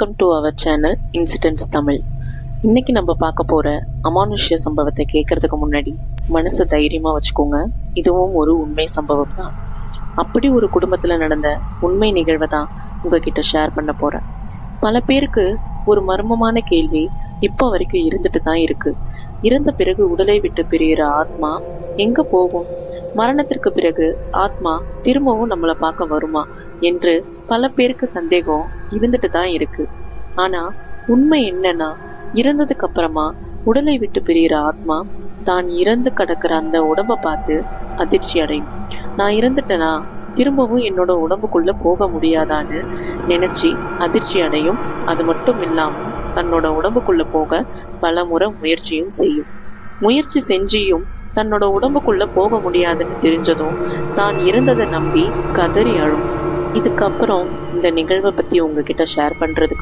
Welcome to our channel incidents Tamil. இன்னைக்கு நம்ம பார்க்க போகிற அமானுஷ்ய சம்பவத்தை கேட்கறதுக்கு முன்னாடி மனசை தைரியமாக வச்சுக்கோங்க. இதுவும் ஒரு உண்மை சம்பவம் தான். அப்படி ஒரு குடும்பத்தில் நடந்த உண்மை நிகழ்வை தான் உங்ககிட்ட ஷேர் பண்ண போகிறேன். பல பேருக்கு ஒரு மர்மமான கேள்வி இப்போ வரைக்கும் இருந்துட்டு தான் இருக்கு. இறந்த பிறகு உடலை விட்டு பிரிகிற ஆத்மா எங்கே போகும்? மரணத்திற்கு பிறகு ஆத்மா திரும்பவும் நம்மளை பார்க்க வருமா என்று பல பேருக்கு சந்தேகம் இருந்துட்டு தான் இருக்கு. ஆனா உண்மை என்னன்னா, இறந்ததுக்கு அப்புறமா உடலை விட்டு பிரிகிற ஆத்மா தான் இறந்து கிடக்கிற அந்த உடம்பை பார்த்து அதிர்ச்சி அடையும். நான் இறந்துட்டேனா, திரும்பவும் என்னோட உடம்புக்குள்ள போக முடியாதான்னு நினைச்சு அதிர்ச்சி அடையும். அது மட்டும் இல்லாம தன்னோட உடம்புக்குள்ள போக பல முறை முயற்சியும் செய்யும். முயற்சி செஞ்சியும் தன்னோட உடம்புக்குள்ள போக முடியாதுன்னு தெரிஞ்சதும் தான் இறந்ததை நம்பி கதறி அழும். இதுக்கப்புறம் இந்த நிகழ்வை பத்தி உங்ககிட்ட ஷேர் பண்றதுக்கு